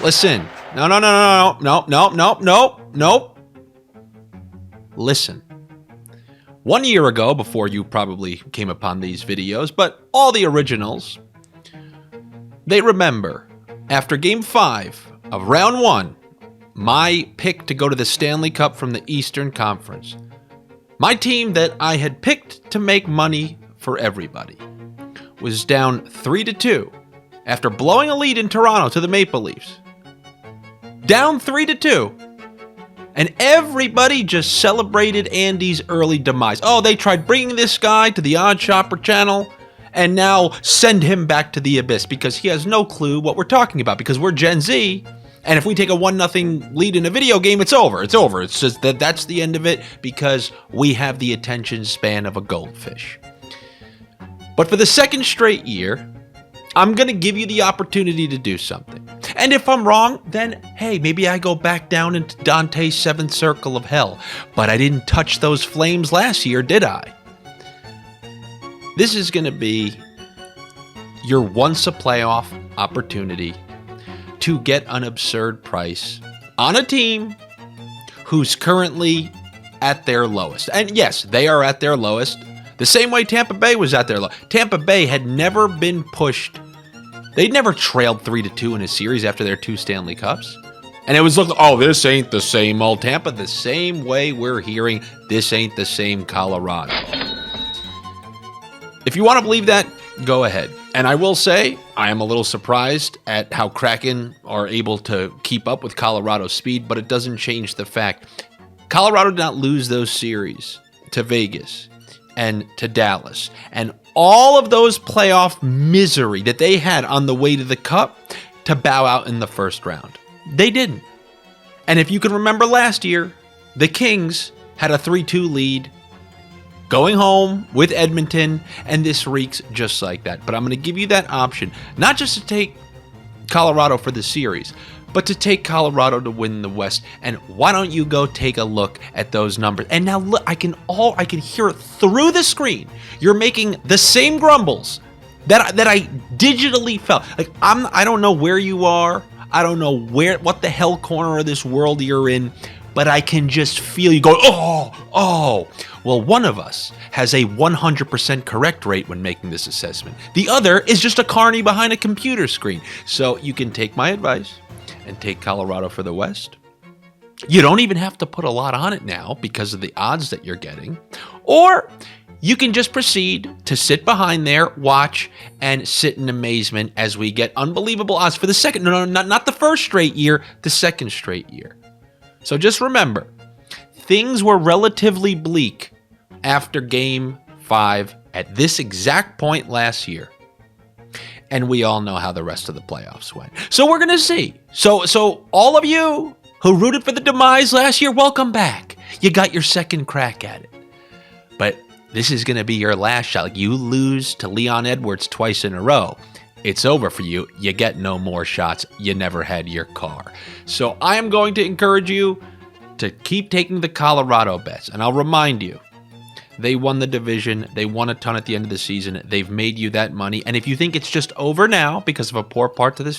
Listen. No. Listen. 1 year ago, before you probably came upon these videos, but all the originals, they remember, after Game 5 of Round 1, my pick to go to the Stanley Cup from the Eastern Conference, my team that I had picked to make money for everybody, was down 3-2 after blowing a lead in Toronto to the Maple Leafs. Down 3-2. And everybody just celebrated Andy's early demise. Oh, they tried bringing this guy to the Odd Shopper channel and now send him back to the abyss because he has no clue what we're talking about because we're Gen Z. And if we take a 1-0 lead in a video game, it's over. It's over. It's just that's the end of it because we have the attention span of a goldfish. But for the second straight year, I'm going to give you the opportunity to do something. And if I'm wrong, then, hey, maybe I go back down into Dante's seventh circle of hell. But I didn't touch those flames last year, did I? This is going to be your once a playoff opportunity to get an absurd price on a team who's currently at their lowest. And yes, they are at their lowest. The same way Tampa Bay was at their lowest. Tampa Bay had never been pushed. They'd never trailed 3-2 in a series after their 2 Stanley Cups. And it was looking, oh, this ain't the same old Tampa. The same way we're hearing, this ain't the same Colorado. If you want to believe that, go ahead. And I will say, I am a little surprised at how Kraken are able to keep up with Colorado's speed, but it doesn't change the fact Colorado did not lose those series to Vegas and to Dallas. And all of those playoff misery that they had on the way to the Cup to bow out in the first round. They didn't. And if you can remember last year, the Kings had a 3-2 lead going home with Edmonton, and this reeks just like that. But I'm going to give you that option, not just to take Colorado for the series, but to take Colorado to win the West. And why don't you go take a look at those numbers? And now look, I can hear it through the screen. You're making the same grumbles that I digitally felt. Like I don't know where you are. I don't know what the hell corner of this world you're in, but I can just feel you go, oh. Well, one of us has a 100% correct rate when making this assessment. The other is just a carny behind a computer screen. So you can take my advice and take Colorado for the West. You don't even have to put a lot on it now because of the odds that you're getting. Or you can just proceed to sit behind there, watch, and sit in amazement as we get unbelievable odds for the second, not the first straight year, the second straight year. So just remember, things were relatively bleak after Game 5 at this exact point last year. And we all know how the rest of the playoffs went. So we're going to see. So all of you who rooted for the demise last year, welcome back. You got your second crack at it. But this is going to be your last shot. Like you lose to Leon Edwards twice in a row. It's over for you. You get no more shots. You never had your car. So I am going to encourage you to keep taking the Colorado bets. And I'll remind you, they won the division. They won a ton at the end of the season. They've made you that money. And if you think it's just over now because of a poor start to the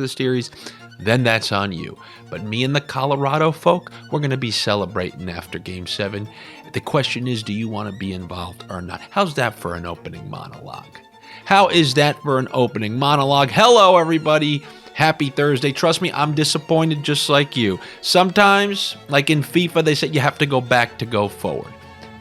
series, then that's on you. But me and the Colorado folk, we're going to be celebrating after Game 7. The question is, do you want to be involved or not? How's that for an opening monologue? How is that for an opening monologue? Hello, everybody. Happy Thursday. Trust me, I'm disappointed just like you. Sometimes, like in FIFA, they say you have to go back to go forward.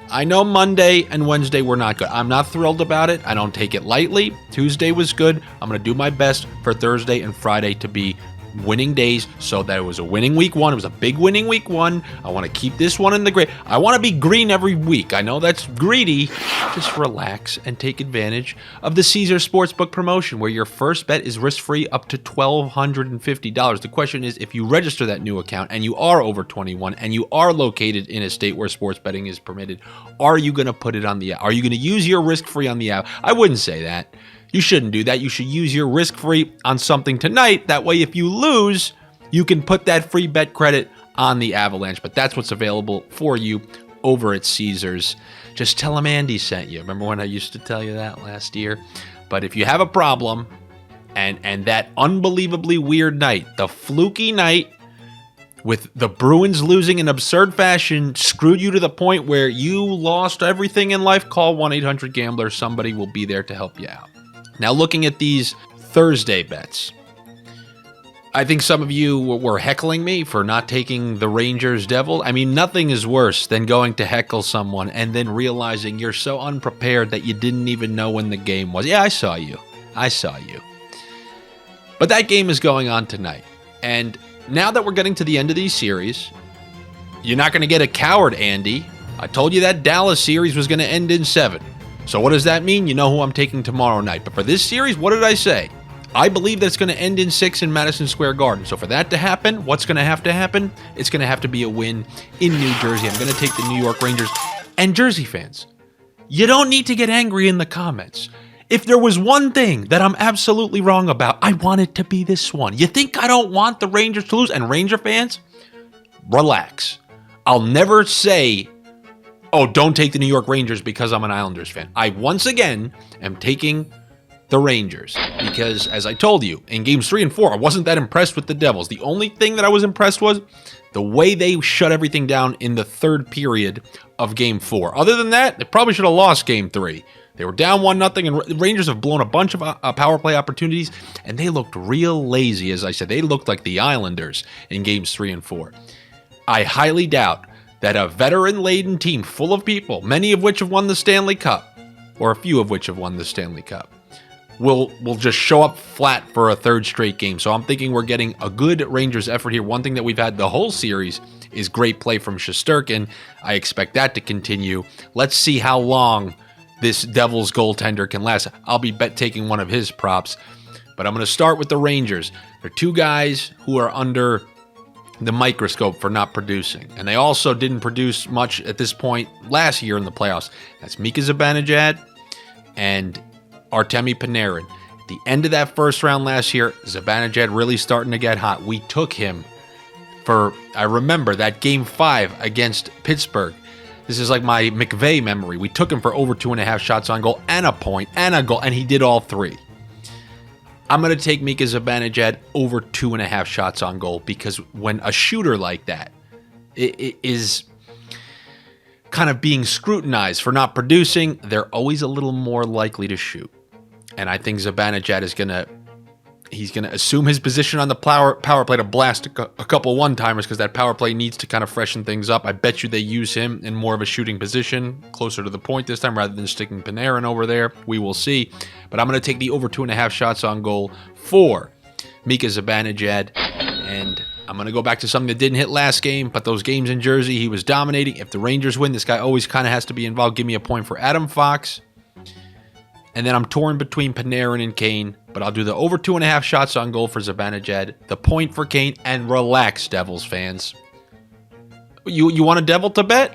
I know Monday and Wednesday were not good. I'm not thrilled about it. I don't take it lightly. Tuesday was good. I'm going to do my best for Thursday and Friday to be winning days. So that it was a winning week 1. It was a big winning week 1. I want to keep this one in the green. I want to be green every week. I know that's greedy. Just relax and take advantage of the Caesar Sportsbook promotion where your first bet is risk-free up to $1,250. The question is, if you register that new account and you are over 21 and you are located in a state where sports betting is permitted, are you going to put it on the app? Are you going to use your risk-free on the app? I wouldn't say that. You shouldn't do that. You should use your risk-free on something tonight. That way, if you lose, you can put that free bet credit on the Avalanche. But that's what's available for you over at Caesars. Just tell them Andy sent you. Remember when I used to tell you that last year? But if you have a problem, And that unbelievably weird night, the fluky night with the Bruins losing in absurd fashion, screwed you to the point where you lost everything in life. Call 1-800-GAMBLER. Somebody will be there to help you out. Now, looking at these Thursday bets, I think some of you were heckling me for not taking the Rangers Devil. I mean, nothing is worse than going to heckle someone and then realizing you're so unprepared that you didn't even know when the game was. Yeah, I saw you. But that game is going on tonight. And now that we're getting to the end of these series, you're not going to get a coward, Andy. I told you that Dallas series was going to end in 7. So what does that mean? You know who I'm taking tomorrow night. But for this series, what did I say? I believe that it's going to end in 6 in Madison Square Garden. So for that to happen, what's going to happen? It's going to have to be a win in New Jersey. I'm going to take the New York Rangers. And Jersey fans, you don't need to get angry in the comments. If there was one thing that I'm absolutely wrong about, I want it to be this one. You think I don't want the Rangers to lose? And Ranger fans, relax. I'll never say, oh, don't take the New York Rangers because I'm an Islanders fan. I, once again, am taking the Rangers because, as I told you, in games 3 and 4, I wasn't that impressed with the Devils. The only thing that I was impressed was the way they shut everything down in the third period of game 4. Other than that, they probably should have lost game 3. They were down 1-0, and the Rangers have blown a bunch of power play opportunities, and they looked real lazy, as I said. They looked like the Islanders in games 3 and 4. I highly doubt that a veteran-laden team full of people, many of which have won the Stanley Cup, or a few of which have won the Stanley Cup, will just show up flat for a third straight game. So I'm thinking we're getting a good Rangers effort here. One thing that we've had the whole series is great play from Shesterkin. I expect that to continue. Let's see how long this Devils goaltender can last. I'll be taking one of his props, but I'm going to start with the Rangers. They're two guys who are under the microscope for not producing, and they also didn't produce much at this point last year in the playoffs. That's Mika Zibanejad and Artemi Panarin. At the end of that first round last year, Zibanejad really starting to get hot. We took him for, I remember that game 5 against Pittsburgh. This is like my McVay memory. We took him for over 2.5 shots on goal and a point and a goal, and he did all 3. I'm going to take Mika Zibanejad over 2.5 shots on goal because when a shooter like that it is kind of being scrutinized for not producing, they're always a little more likely to shoot. And I think Zibanejad is going to assume his position on the power play to blast a couple one-timers because that power play needs to kind of freshen things up. I bet you they use him in more of a shooting position, closer to the point this time, rather than sticking Panarin over there. We will see. But I'm going to take the over 2.5 shots on goal for Mika Zibanejad. And I'm going to go back to something that didn't hit last game, but those games in Jersey, he was dominating. If the Rangers win, this guy always kind of has to be involved. Give me a point for Adam Fox. And then I'm torn between Panarin and Kane, but I'll do the over 2.5 shots on goal for Zibanejad, the point for Kane, and relax, Devils fans. You want a Devil to bet?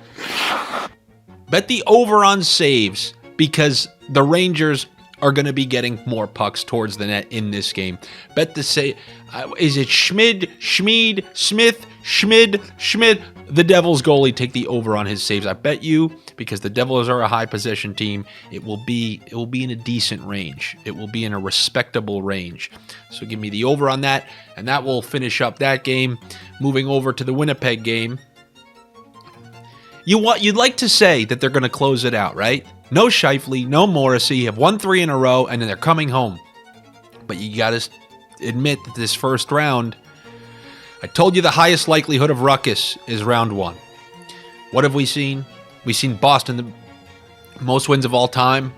Bet the over on saves because the Rangers are going to be getting more pucks towards the net in this game. Bet the save. Is it Schmid, Schmid, Smith, Schmid, Schmid? The Devils goalie, take the over on his saves. I bet you, because the Devils are a high possession team, it will be in a decent range. It will be in a respectable range. So give me the over on that, and that will finish up that game. Moving over to the Winnipeg game. You'd like to say that they're going to close it out, right? No Scheifele, no Morrissey, you have won 3 in a row, and then they're coming home. But you got to admit that this first round, I told you the highest likelihood of ruckus is round 1. What have we seen? We've seen Boston, the most wins of all time,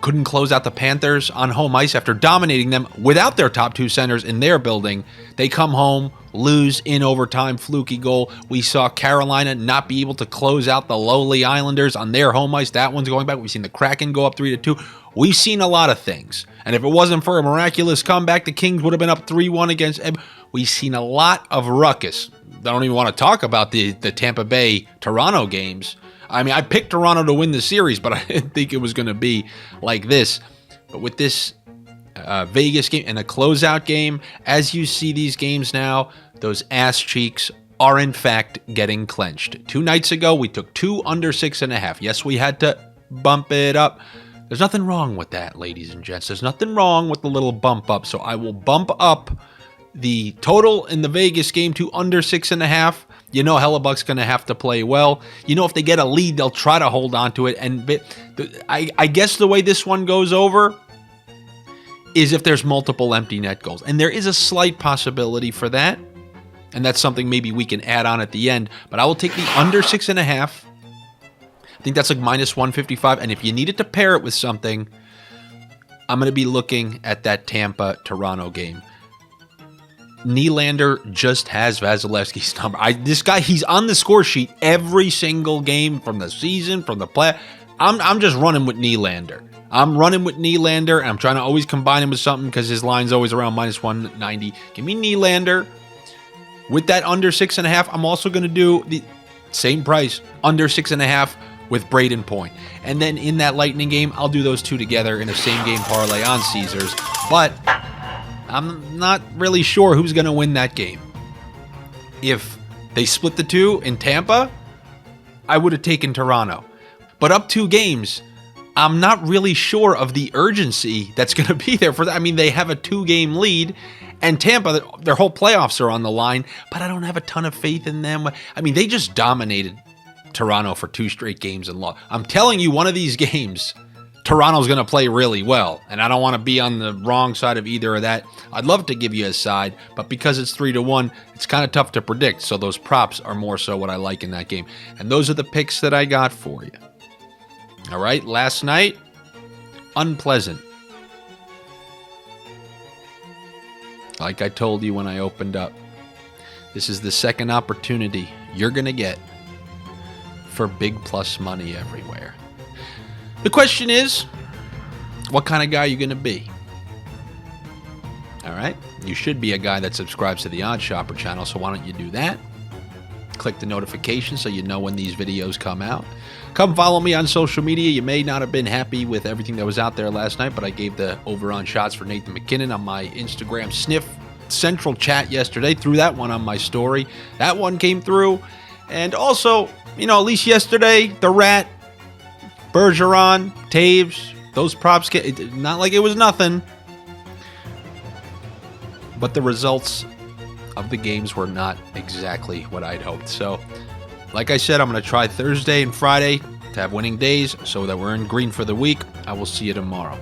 couldn't close out the Panthers on home ice after dominating them without their top 2 centers in their building. They come home, lose in overtime, fluky goal. We saw Carolina not be able to close out the lowly Islanders on their home ice. That one's going back. We've seen the Kraken go up 3-2. We've seen a lot of things. And if it wasn't for a miraculous comeback, the Kings would have been up 3-1 against Ebb. We've seen a lot of ruckus. I don't even want to talk about the Tampa Bay-Toronto games. I mean, I picked Toronto to win the series, but I didn't think it was going to be like this. But with this Vegas game and a closeout game, as you see these games now, those ass cheeks are in fact getting clenched. 2 nights ago, we took 2 under 6.5. Yes, we had to bump it up There's nothing wrong with that, ladies and gents. There's nothing wrong with the little bump up. So I will bump up the total in the Vegas game to under 6.5. You know Hellebuck's going to have to play well. You know if they get a lead, they'll try to hold on to it. And I guess the way this one goes over is if there's multiple empty net goals. And there is a slight possibility for that. And that's something maybe we can add on at the end. But I will take the under 6.5. I think that's like minus 155. And if you needed to pair it with something, I'm going to be looking at that Tampa-Toronto game. Nylander just has Vasilevsky's number. This guy, he's on the score sheet every single game from the season, from the play. I'm just running with Nylander. I'm running with Nylander, and I'm trying to always combine him with something because his line's always around minus 190. Give me Nylander. With that under 6.5, I'm also going to do the same price, under 6.5 with Braden Point. And then in that Lightning game, I'll do those two together in a same-game parlay on Caesars. But I'm not really sure who's going to win that game. If they split the two in Tampa, I would have taken Toronto. But up 2 games, I'm not really sure of the urgency that's going to be there for that. I mean, they have a 2-game lead, and Tampa, their whole playoffs are on the line, but I don't have a ton of faith in them. I mean, they just dominated Toronto for 2 straight games and lost. I'm telling you, one of these games, Toronto's going to play really well, and I don't want to be on the wrong side of either of that. I'd love to give you a side, but because it's 3-1, it's kind of tough to predict, so those props are more so what I like in that game. And those are the picks that I got for you. All right, last night, unpleasant. Like I told you when I opened up, this is the second opportunity you're going to get for big plus money everywhere. The question is, what kind of guy are you going to be? All right, you should be a guy that subscribes to the Odd Shopper channel, so why don't you do that? Click the notification so you know when these videos come out. Come follow me on social media. You may not have been happy with everything that was out there last night, but I gave the over on shots for Nathan McKinnon on my Instagram Sniff Central chat yesterday. Threw that one on my story. That one came through. And also, at least yesterday, the Rat, Bergeron, Taves, those props, not like it was nothing. But the results of the games were not exactly what I'd hoped. So, like I said, I'm going to try Thursday and Friday to have winning days so that we're in green for the week. I will see you tomorrow.